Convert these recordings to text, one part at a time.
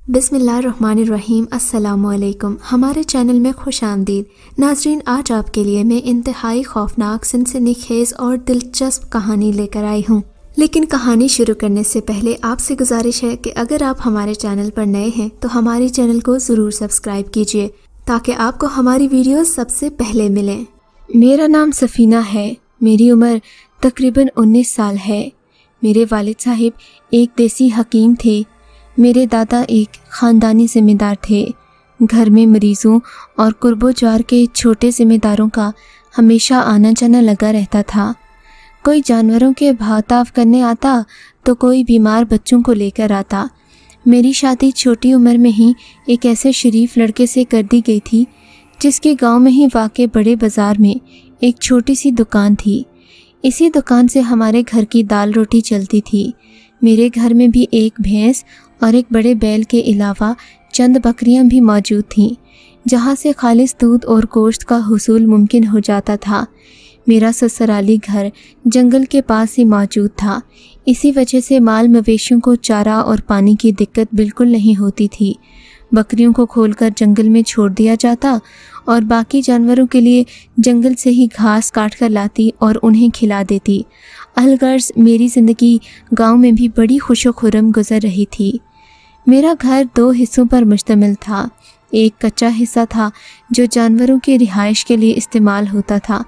بسم اللہ الرحمن الرحیم۔ السلام علیکم، ہمارے چینل میں خوش آمدید ناظرین۔ آج آپ کے لیے میں انتہائی خوفناک، سنسنی خیز اور دلچسپ کہانی لے کر آئی ہوں، لیکن کہانی شروع کرنے سے پہلے آپ سے گزارش ہے کہ اگر آپ ہمارے چینل پر نئے ہیں تو ہمارے چینل کو ضرور سبسکرائب کیجیے تاکہ آپ کو ہماری ویڈیوز سب سے پہلے ملیں۔ میرا نام سفینہ ہے، میری عمر تقریباً 19 سال ہے۔ میرے والد صاحب ایک دیسی حکیم تھے۔ میرے دادا ایک خاندانی ذمہ دار تھے۔ گھر میں مریضوں اور قرب و جوار کے چھوٹے ذمہ داروں کا ہمیشہ آنا جانا لگا رہتا تھا۔ کوئی جانوروں کے بھاؤ کرنے آتا تو کوئی بیمار بچوں کو لے کر آتا۔ میری شادی چھوٹی عمر میں ہی ایک ایسے شریف لڑکے سے کر دی گئی تھی جس کے گاؤں میں ہی واقع بڑے بازار میں ایک چھوٹی سی دکان تھی۔ اسی دکان سے ہمارے گھر کی دال روٹی چلتی تھی۔ میرے گھر میں بھی ایک بھینس اور ایک بڑے بیل کے علاوہ چند بکریاں بھی موجود تھیں، جہاں سے خالص دودھ اور گوشت کا حصول ممکن ہو جاتا تھا۔ میرا سسرالی گھر جنگل کے پاس ہی موجود تھا، اسی وجہ سے مال مویشیوں کو چارہ اور پانی کی دقت بالکل نہیں ہوتی تھی۔ بکریوں کو کھول کر جنگل میں چھوڑ دیا جاتا اور باقی جانوروں کے لیے جنگل سے ہی گھاس کاٹ کر لاتی اور انہیں کھلا دیتی۔ الغرض میری زندگی گاؤں میں بھی بڑی خوش و خرم گزر رہی تھی۔ میرا گھر 2 حصوں پر مشتمل تھا۔ ایک کچا حصہ تھا جو جانوروں کی رہائش کے لیے استعمال ہوتا تھا۔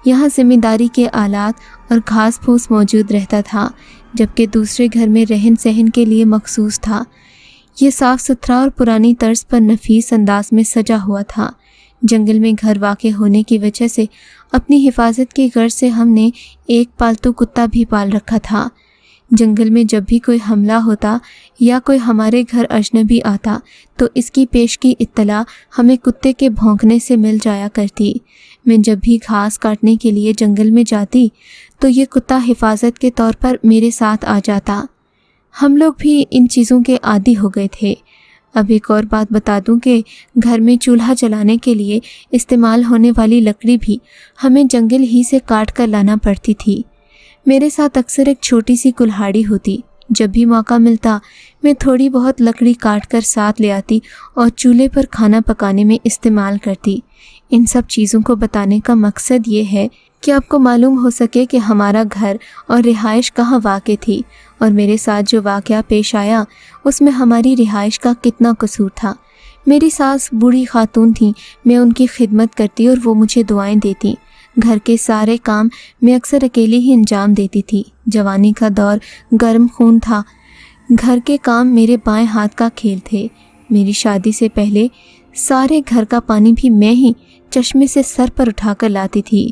یہاں ذمہ داری کے آلات اور گھاس پھوس موجود رہتا تھا، جبکہ دوسرے گھر میں رہن سہن کے لیے مخصوص تھا۔ یہ صاف ستھرا اور پرانی طرز پر نفیس انداز میں سجا ہوا تھا۔ جنگل میں گھر واقع ہونے کی وجہ سے اپنی حفاظت کی غرض سے ہم نے ایک پالتو کتا بھی پال رکھا تھا۔ جنگل میں جب بھی کوئی حملہ ہوتا یا کوئی ہمارے گھر اجنبی آتا تو اس کی پیش کی اطلاع ہمیں کتے کے بھونکنے سے مل جایا کرتی۔ میں جب بھی گھاس کاٹنے کے لیے جنگل میں جاتی تو یہ کتا حفاظت کے طور پر میرے ساتھ آ جاتا۔ ہم لوگ بھی ان چیزوں کے عادی ہو گئے تھے۔ اب ایک اور بات بتا دوں کہ گھر میں چولہا جلانے کے لیے استعمال ہونے والی لکڑی بھی ہمیں جنگل ہی سے کاٹ کر لانا پڑتی تھی۔ میرے ساتھ اکثر ایک چھوٹی سی کلہاڑی ہوتی۔ جب بھی موقع ملتا میں تھوڑی بہت لکڑی کاٹ کر ساتھ لے آتی اور چولہے پر کھانا پکانے میں استعمال کرتی۔ ان سب چیزوں کو بتانے کا مقصد یہ ہے کہ آپ کو معلوم ہو سکے کہ ہمارا گھر اور رہائش کہاں واقع تھی، اور میرے ساتھ جو واقعہ پیش آیا اس میں ہماری رہائش کا کتنا قصور تھا۔ میری ساس بوڑھی خاتون تھیں، میں ان کی خدمت کرتی اور وہ مجھے دعائیں دیتی۔ گھر کے سارے کام میں اکثر اکیلے ہی انجام دیتی تھی۔ جوانی کا دور گرم خون تھا۔ گھر کے کام میرے بائیں ہاتھ کا کھیل تھے۔ میری شادی سے پہلے سارے گھر کا پانی بھی میں ہی چشمے سے سر پر اٹھا کر لاتی تھی،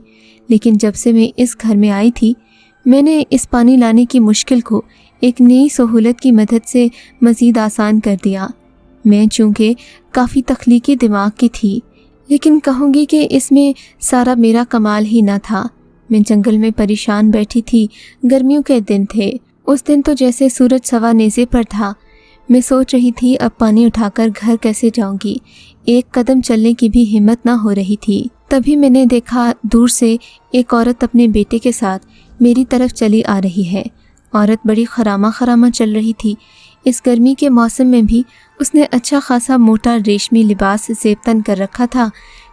لیکن جب سے میں اس گھر میں آئی تھی میں نے اس پانی لانے کی مشکل کو ایک نئی سہولت کی مدد سے مزید آسان کر دیا۔ میں چونکہ کافی تخلیقی دماغ کی تھی، لیکن کہوں گی کہ اس میں سارا میرا کمال ہی نہ تھا۔ میں جنگل میں پریشان بیٹھی تھی۔ گرمیوں کے دن تھے۔ اس دن تو جیسے سورج سوا نیزے پر تھا۔ میں سوچ رہی تھی اب پانی اٹھا کر گھر کیسے جاؤں گی۔ ایک قدم چلنے کی بھی ہمت نہ ہو رہی تھی۔ تبھی میں نے دیکھا دور سے ایک عورت اپنے بیٹے کے ساتھ میری طرف چلی آ رہی ہے۔ عورت بڑی خرامہ چل رہی تھی۔ اس گرمی کے موسم میں بھی اس نے اچھا خاصا موٹا ریشمی لباس زیب تن کر رکھا تھا۔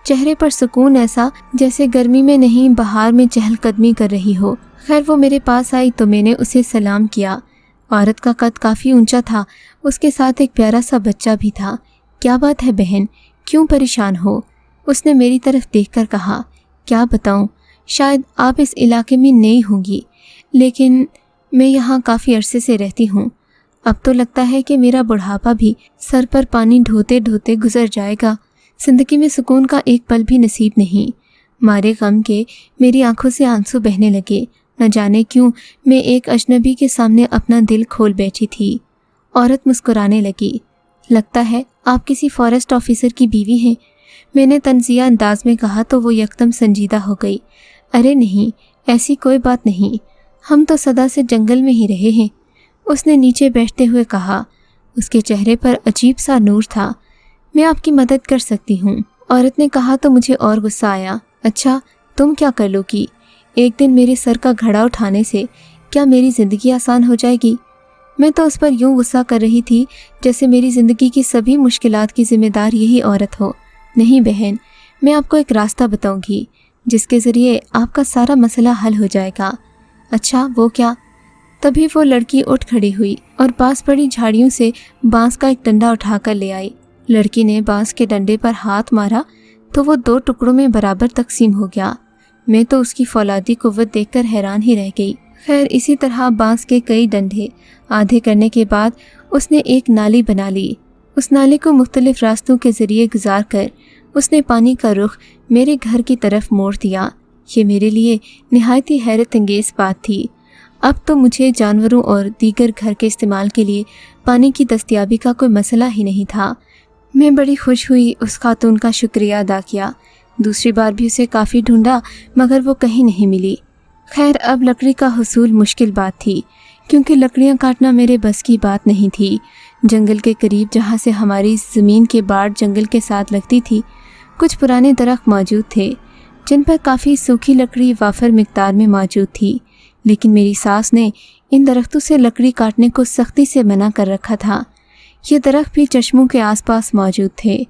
چہرے پر سکون ایسا جیسے گرمی میں نہیں بہار میں چہل قدمی کر رہی ہو۔ خیر وہ میرے پاس آئی تو میں نے اسے سلام کیا۔ عورت کا قد کافی اونچا تھا، اس کے ساتھ ایک پیارا سا بچہ بھی تھا۔ کیا بات ہے بہن، کیوں پریشان ہو؟ اس نے میری طرف دیکھ کر کہا۔ کیا بتاؤں، شاید آپ اس علاقے میں نئی ہوں گی، لیکن میں یہاں کافی عرصے سے رہتی ہوں۔ اب تو لگتا ہے کہ میرا بڑھاپا بھی سر پر پانی ڈھوتے ڈھوتے گزر جائے گا۔ زندگی میں سکون کا ایک پل بھی نصیب نہیں۔ مارے غم کے میری آنکھوں سے آنسو بہنے لگے۔ نہ جانے کیوں میں ایک اجنبی کے سامنے اپنا دل کھول بیٹھی تھی۔ عورت مسکرانے لگی۔ لگتا ہے آپ کسی فارسٹ آفیسر کی بیوی ہیں، میں نے طنزیہ انداز میں کہا تو وہ یکدم سنجیدہ ہو گئی۔ ارے نہیں، ایسی کوئی بات نہیں، ہم تو سدا سے جنگل میں ہی رہے ہیں، اس نے نیچے بیٹھتے ہوئے کہا۔ اس کے چہرے پر عجیب سا نور تھا۔ میں آپ کی مدد کر سکتی ہوں، عورت نے کہا تو مجھے اور غصہ آیا۔ اچھا تم کیا کر لو گی؟ ایک دن میرے سر کا گھڑا اٹھانے سے کیا میری زندگی آسان ہو جائے گی؟ मैं तो उस पर यूं गुस्सा कर रही थी जैसे मेरी ज़िंदगी की सभी मुश्किलात की ज़िम्मेदार यही औरत हो। नहीं बहन, मैं आपको एक रास्ता बताऊंगी जिसके ज़रिए आपका सारा मसला हल हो जाएगा। अच्छा, वो क्या? तभी वो लड़की उठ खड़ी हुई और पास पड़ी झाड़ियों से बांस का एक डंडा उठाकर ले आई। लड़की ने बांस के डंडे पर हाथ मारा तो वो 2 टुकड़ों में बराबर तकसीम हो गया। मैं तो उसकी फौलादी कुव्वत देखकर हैरान ही रह गई। खैर, इसी तरह बांस के कई डंडे आधे करने के बाद उसने एक नाली बना ली। उस नाली को मुख्तलिफ रास्तों के ज़रिए गुजार कर उसने पानी का रुख मेरे घर की तरफ मोड़ दिया। ये मेरे लिए निहायत ही हैरत अंगेज़ बात थी। अब तो मुझे जानवरों और दीगर घर के इस्तेमाल के लिए पानी की दस्तयाबी का कोई मसला ही नहीं था। मैं बड़ी खुश हुई, उस खातून का शुक्रिया अदा किया। दूसरी बार भी उसे काफ़ी ढूंढा मगर वो कहीं नहीं मिली। खैर, अब लकड़ी का हुसूल मुश्किल बात थी क्योंकि लकड़ियाँ काटना मेरे बस की बात नहीं थी। जंगल के करीब जहाँ से हमारी ज़मीन के बाड़ जंगल के साथ लगती थी, कुछ पुराने दरख्त मौजूद थे जिन पर काफ़ी सूखी लकड़ी वाफर मिकदार में मौजूद थी। लेकिन मेरी सास ने इन दरख्तों से लकड़ी काटने को सख्ती से मना कर रखा था। ये दरख्त भी चश्मों के आसपास मौजूद थे।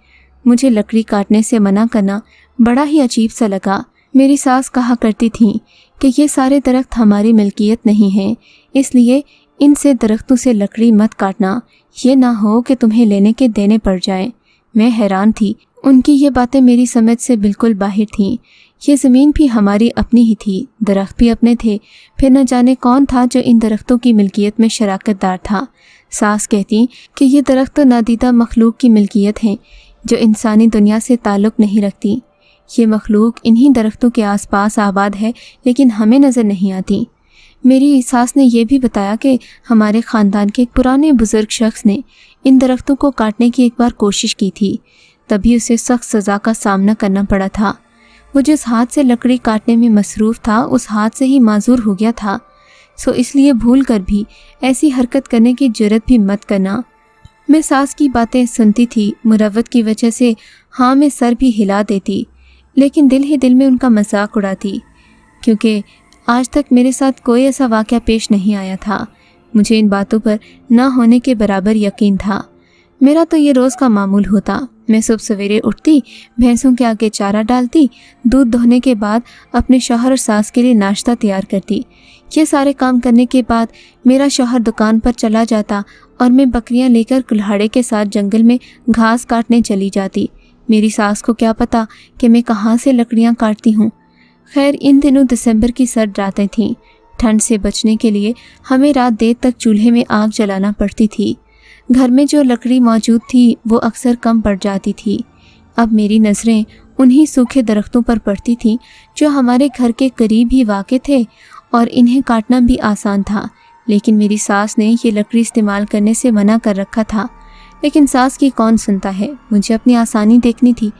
मुझे लकड़ी काटने से मना करना बड़ा ही अजीब सा लगा। मेरी सास कहा करती थी कि ये सारे दरख्त हमारी मिल्कियत नहीं हैं, इसलिए इनसे दरख्तों से लकड़ी मत काटना, ये ना हो कि तुम्हें लेने के देने पड़ जाएं। मैं हैरान थी, उनकी ये बातें मेरी समझ से बिल्कुल बाहर थीं। ये ज़मीन भी हमारी अपनी ही थी, दरख्त भी अपने थे, फिर न जाने कौन था जो इन दरख्तों की मिल्कियत में शराकतदार था। सास कहती कि ये दरख्त तो नादीदा मखलूक की मिल्कियत हैं जो इंसानी दुनिया से ताल्लुक़ नहीं रखती। ये मखलूक इन्हीं दरख्तों के आसपास आबाद है लेकिन हमें नज़र नहीं आती। मेरी सास ने यह भी बताया कि हमारे ख़ानदान के एक पुराने बुज़ुर्ग शख्स ने इन दरख्तों को काटने की एक बार कोशिश की थी, तभी उसे सख्त सज़ा का सामना करना पड़ा था। वो जिस हाथ से लकड़ी काटने में मसरूफ़ था उस हाथ से ही माजूर हो गया था, सो इसलिए भूल कर भी ऐसी हरकत करने की जुर्रत भी मत करना। मैं सास की बातें सुनती थी, मुरव्वत की वजह से हाँ में सर भी हिला देती, लेकिन दिल ही दिल में उनका मजाक उड़ाती क्योंकि आज तक मेरे साथ कोई ऐसा वाक़या पेश नहीं आया था। मुझे इन बातों पर ना होने के बराबर यकीन था। मेरा तो ये रोज़ का मामूल होता। मैं सुबह सवेरे उठती, भैंसों के आगे चारा डालती, दूध दोहने के बाद अपने शौहर और सास के लिए नाश्ता तैयार करती। ये सारे काम करने के बाद मेरा शौहर दुकान पर चला जाता और मैं बकरियां लेकर कुल्हाड़े के साथ जंगल में घास काटने चली जाती। मेरी सास को क्या पता कि मैं कहाँ से लकड़ियाँ काटती हूँ। खैर, इन दिनों दिसंबर की सर्द रातें थीं। ठंड से बचने के लिए हमें रात देर तक चूल्हे में आग जलाना पड़ती थी। घर में जो लकड़ी मौजूद थी वो अक्सर कम पड़ जाती थी। अब मेरी नज़रें उन्हीं सूखे दरख्तों पर पड़ती थीं जो हमारे घर के करीब ही वाक़े थे और इन्हें काटना भी आसान था। लेकिन मेरी सास ने ये लकड़ी इस्तेमाल करने से मना कर रखा था। लेकिन सास की कौन सुनता है, मुझे अपनी आसानी देखनी थी।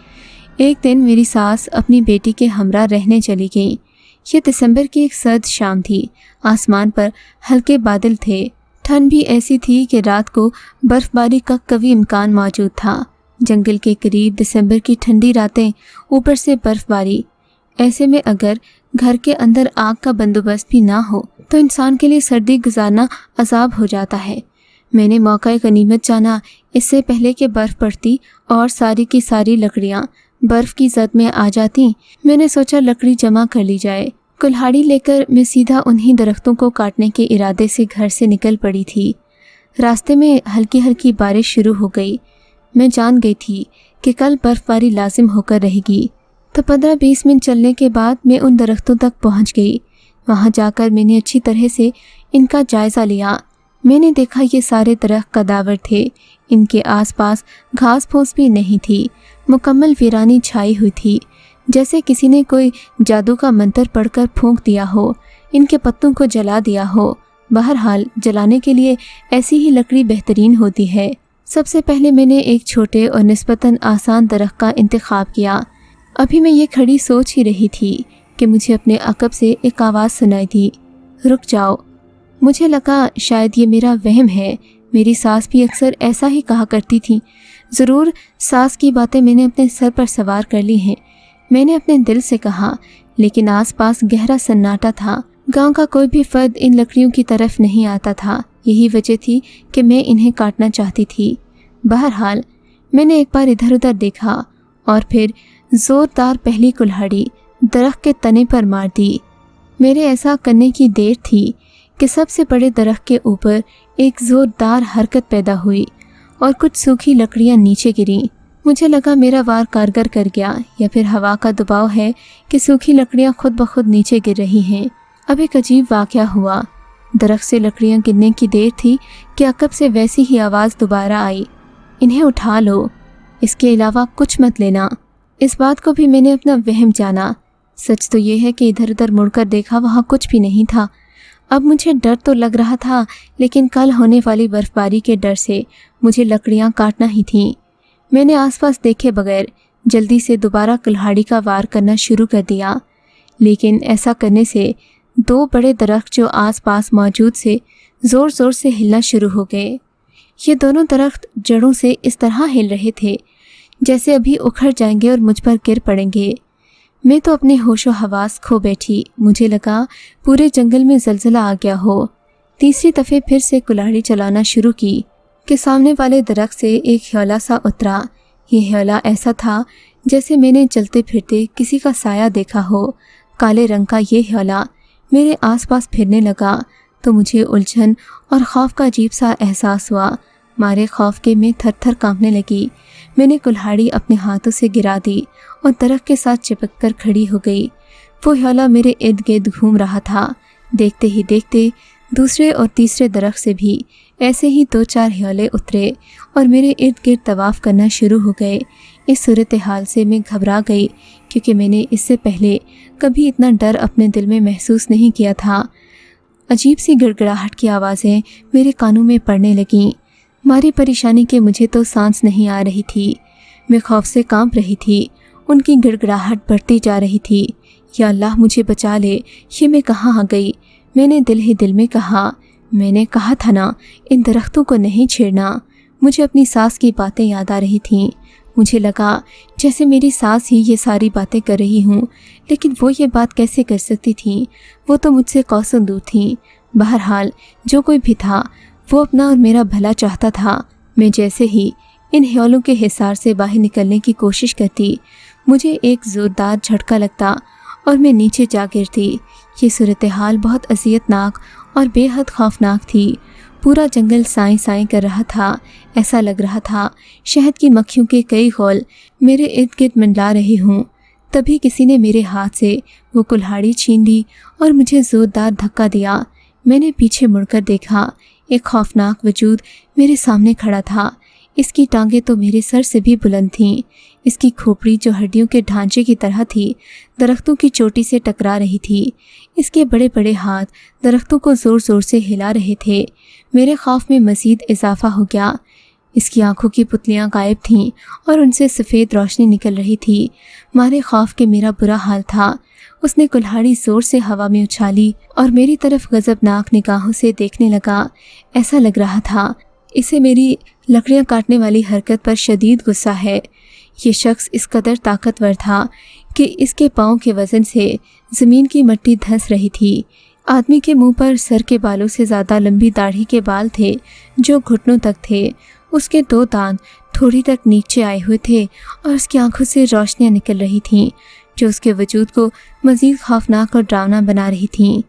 एक दिन मेरी सास अपनी बेटी के हमरा रहने चली गई। ये दिसंबर की एक सर्द शाम थी। आसमान पर हल्के बादल थे। ठंड भी ऐसी थी कि रात को बर्फ़बारी का कभी इम्कान मौजूद था। जंगल के करीब दिसंबर की ठंडी रातें, ऊपर से बर्फ़बारी। ऐसे में अगर घर के अंदर आग का बंदोबस्त भी ना हो तो इंसान के लिए सर्दी गुजारना अजाब हो जाता है। मैंने मौका गनीमत जाना, इससे पहले कि बर्फ़ पड़ती और सारी की सारी लकड़ियाँ बर्फ़ की जद में आ जाती, मैंने सोचा लकड़ी जमा कर ली जाए। कुल्हाड़ी लेकर मैं सीधा उन्हीं दरख्तों को काटने के इरादे से घर से निकल पड़ी थी। रास्ते में हल्की हल्की बारिश शुरू हो गई। मैं जान गई थी कि कल बर्फ़बारी लाजिम होकर रहेगी। तो 15-20 मिनट चलने के बाद मैं उन दरख्तों तक पहुंच गई। वहां जाकर मैंने अच्छी तरह से इनका जायज़ा लिया। मैंने देखा ये सारे दरख्त कदावर थे। इनके आसपास घास फूस भी नहीं थी। मुकम्मल वीरानी छाई हुई थी, जैसे किसी ने कोई जादू का मंत्र पढ़कर फूंक दिया हो, इनके पत्तों को जला दिया हो। बहरहाल जलाने के लिए ऐसी ही लकड़ी बेहतरीन होती है। सबसे पहले मैंने एक छोटे और निस्बतन आसान दरख्त का इंतखाब किया। अभी मैं ये खड़ी सोच ही रही थी कि मुझे अपने अकब से एक आवाज़ सुनाई दी, रुक जाओ। मुझे लगा शायद ये मेरा वहम है। मेरी सास भी अक्सर ऐसा ही कहा करती थी। ज़रूर सास की बातें मैंने अपने सर पर सवार कर ली हैं। मैंने अपने दिल से कहा, लेकिन आसपास गहरा सन्नाटा था। गांव का कोई भी फर्द इन लकड़ियों की तरफ नहीं आता था। यही वजह थी कि मैं इन्हें काटना चाहती थी। बहरहाल मैंने एक बार इधर उधर देखा और फिर ज़ोरदार पहली कुल्हाड़ी दरख्त के तने पर मार दी। मेरे ऐसा करने की देर थी कि सबसे बड़े दरख्त के ऊपर एक ज़ोरदार हरकत पैदा हुई और कुछ सूखी लकड़ियां नीचे गिरीं। मुझे लगा मेरा वार कारगर कर गया, या फिर हवा का दबाव है कि सूखी लकड़ियां खुद ब खुद नीचे गिर रही हैं। अब एक अजीब वाक़या हुआ। दरख्त से लकड़ियां गिरने की देर थी कि अकब से वैसी ही आवाज़ दोबारा आई, इन्हें उठा लो, इसके अलावा कुछ मत लेना। इस बात को भी मैंने अपना वहम जाना। सच तो ये है कि इधर उधर मुड़कर देखा, वहाँ कुछ भी नहीं था। अब मुझे डर तो लग रहा था, लेकिन कल होने वाली बर्फ़बारी के डर से मुझे लकड़ियाँ काटना ही थीं। मैंने आसपास देखे बगैर जल्दी से दोबारा कुल्हाड़ी का वार करना शुरू कर दिया, लेकिन ऐसा करने से दो बड़े दरख्त जो आसपास मौजूद से ज़ोर ज़ोर से हिलना शुरू हो गए। ये दोनों दरख्त जड़ों से इस तरह हिल रहे थे जैसे अभी उखड़ जाएंगे और मुझ पर गिर पड़ेंगे। मैं तो अपने होशो हवास खो बैठी। मुझे लगा पूरे जंगल में ज़लज़ला आ गया हो। तीसरी दफ़े फिर से कुल्हाड़ी चलाना शुरू की कि सामने वाले दरख्त से एक ह्योला सा उतरा। ये ह्योला ऐसा था जैसे मैंने चलते फिरते किसी का साया देखा हो। काले रंग का ये ह्योला मेरे आसपास फिरने लगा तो मुझे उलझन और खौफ का अजीब सा एहसास हुआ। मारे खौफ के मैं थर थर कांपने लगी। मैंने कुल्हाड़ी अपने हाथों से गिरा दी और दरख्त के साथ चिपक कर खड़ी हो गई। वो ह्योला मेरे इर्द गिर्द घूम रहा था। देखते ही देखते दूसरे और तीसरे दरख्त से भी ऐसे ही 2-4 ह्योले उतरे और मेरे इर्द गिर्द तवाफ़ करना शुरू हो गए। इस सूरत हाल से मैं घबरा गई, क्योंकि मैंने इससे पहले कभी इतना डर अपने दिल में महसूस नहीं किया था। अजीब सी गिड़गिड़ाहट की आवाज़ें मेरे कानों में पड़ने लगीं। मारी परेशानी के मुझे तो सांस नहीं आ रही थी। मैं खौफ से कांप रही थी। उनकी गिड़गिड़ाहट बढ़ती जा रही थी। या अल्लाह मुझे बचा ले, ये मैं कहाँ आ गई। मैंने दिल ही दिल में कहा, मैंने कहा था ना इन दरख्तों को नहीं छेड़ना। मुझे अपनी सास की बातें याद आ रही थीं। मुझे लगा जैसे मेरी सास ही ये सारी बातें कर रही हूँ, लेकिन वो ये बात कैसे कर सकती थी। वो तो मुझसे कौसों दूर थीं। बहरहाल जो कोई भी था वो अपना और मेरा भला चाहता था। मैं जैसे ही इन ह्योलों के हिसार से बाहर निकलने की कोशिश करती, मुझे एक ज़ोरदार झटका लगता और मैं नीचे जा गिरती। ये सूरत हाल बहुत अज़ियतनाक और बेहद खौफनाक थी। पूरा जंगल साएं साएं कर रहा था। ऐसा लग रहा था शहद की मक्खियों के कई गौल मेरे इर्द गिर्द मंडला रही हूँ। तभी किसी ने मेरे हाथ से वो कुल्हाड़ी छीन ली और मुझे ज़ोरदार धक्का दिया। मैंने पीछे मुड़कर देखा। एक खौफनाक वजूद मेरे सामने खड़ा था। इसकी टांगें तो मेरे सर से भी बुलंद थीं। इसकी खोपड़ी जो हड्डियों के ढांचे की तरह थी, दरख्तों की चोटी से टकरा रही थी। इसके बड़े बड़े हाथ दरख्तों को ज़ोर ज़ोर से हिला रहे थे। मेरे खौफ में मज़ीद इजाफा हो गया। इसकी आंखों की पुतलियां गायब थीं और उनसे सफ़ेद रोशनी निकल रही थी। मारे खौफ के मेरा बुरा हाल था। उसने कुल्हाड़ी ज़ोर से हवा में उछाली और मेरी तरफ गज़बनाक निगाहों से देखने लगा। ऐसा लग रहा था इसे मेरी लकड़ियां काटने वाली हरकत पर शदीद गुस्सा है। ये शख्स इस कदर ताकतवर था कि इसके पाँव के वज़न से ज़मीन की मिट्टी धंस रही थी। आदमी के मुंह पर सर के बालों से ज़्यादा लंबी दाढ़ी के बाल थे जो घुटनों तक थे। उसके 2 दांत थोड़ी तक नीचे आए हुए थे और उसकी आंखों से रोशनियां निकल रही थीं जो उसके वजूद को मज़ीद खौफनाक और डरावना बना रही थीं।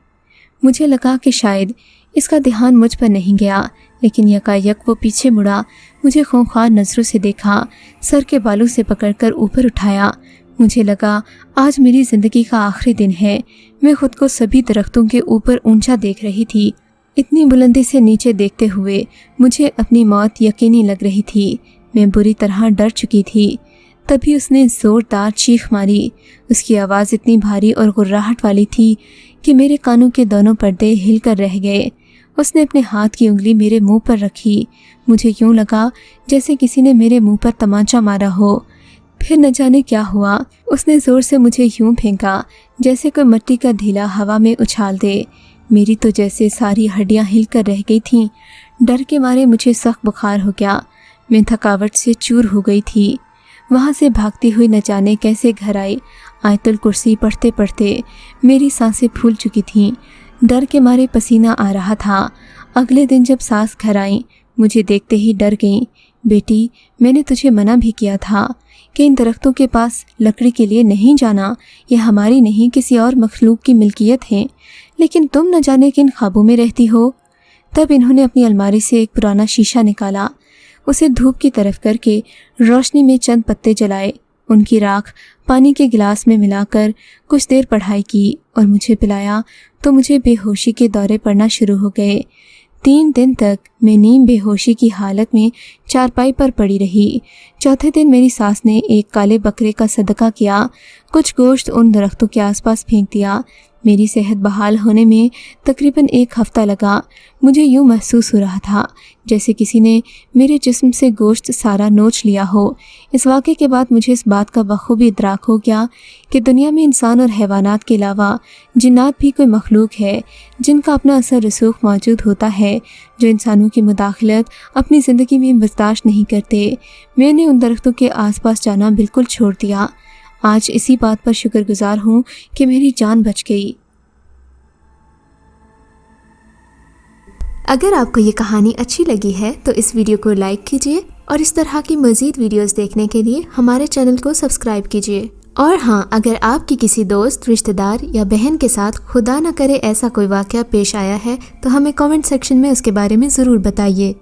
मुझे लगा कि शायद इसका ध्यान मुझ पर नहीं गया, लेकिन यकायक वो पीछे मुड़ा, मुझे खूंखार नज़रों से देखा, सर के बालों से पकड़कर ऊपर उठाया। मुझे लगा आज मेरी ज़िंदगी का आखिरी दिन है। मैं खुद को सभी दरख्तों के ऊपर ऊंचा देख रही थी। इतनी बुलंदी से नीचे देखते हुए मुझे अपनी मौत यकीनी लग रही थी। मैं बुरी तरह डर चुकी थी। तभी उसने ज़ोरदार चीख मारी। उसकी आवाज़ इतनी भारी और गुर्राहट वाली थी कि मेरे कानों के दोनों पर्दे हिलकर रह गए। उसने अपने हाथ की उंगली मेरे मुंह पर रखी। मुझे यूँ लगा जैसे किसी ने मेरे मुंह पर तमाचा मारा हो। फिर न जाने क्या हुआ, उसने ज़ोर से मुझे यूँ फेंका जैसे कोई मिट्टी का ढीला हवा में उछाल दे। मेरी तो जैसे सारी हड्डियाँ हिलकर रह गई थीं। डर के मारे मुझे सख्त बुखार हो गया। मैं थकावट से चूर हो गई थी। वहाँ से भागती हुई न जाने कैसे घर आई। आयतुल कुर्सी पढ़ते पढ़ते मेरी सांसें फूल चुकी थीं। ڈر کے مارے پسینہ آ رہا تھا۔ اگلے دن جب ساس گھر آئیں مجھے دیکھتے ہی ڈر گئیں۔ بیٹی، میں نے تجھے منع بھی کیا تھا کہ ان درختوں کے پاس لکڑی کے لیے نہیں جانا، یہ ہماری نہیں کسی اور مخلوق کی ملکیت ہیں، لیکن تم نہ جانے کن خوابوں میں رہتی ہو۔ تب انہوں نے اپنی الماری سے ایک پرانا شیشہ نکالا، اسے دھوپ کی طرف کر کے روشنی میں چند پتے جلائے، ان کی راکھ پانی کے گلاس میں ملا کر کچھ دیر پڑھائی کی اور مجھے پلایا تو مجھے بے ہوشی کے دورے پڑنا شروع ہو گئے۔ 3 دن تک میں نیم بے ہوشی کی حالت میں چارپائی پر پڑی رہی۔ چوتھے دن میری ساس نے ایک کالے بکرے کا صدقہ کیا، کچھ گوشت ان درختوں کے آس پاس پھینک دیا۔ میری صحت بحال ہونے میں تقریباً 1 ہفتہ لگا۔ مجھے یوں محسوس ہو رہا تھا جیسے کسی نے میرے جسم سے گوشت سارا نوچ لیا ہو۔ اس واقعے کے بعد مجھے اس بات کا بخوبی ادراک ہو گیا کہ دنیا میں انسان اور حیوانات کے علاوہ جنات بھی کوئی مخلوق ہے جن کا اپنا اثر رسوخ موجود ہوتا ہے، جو انسانوں کی مداخلت اپنی زندگی میں برداشت نہیں کرتے۔ میں نے ان درختوں کے آس پاس جانا بالکل چھوڑ دیا۔ آج اسی بات پر شکر گزار ہوں کہ میری جان بچ گئی۔ اگر آپ کو یہ کہانی اچھی لگی ہے تو اس ویڈیو کو لائک کیجیے اور اس طرح کی مزید ویڈیوز دیکھنے کے لیے ہمارے چینل کو سبسکرائب کیجیے۔ اور ہاں، اگر آپ کی کسی دوست، رشتہ دار یا بہن کے ساتھ خدا نہ کرے ایسا کوئی واقعہ پیش آیا ہے تو ہمیں کامنٹ سیکشن میں اس کے بارے میں ضرور بتائیے۔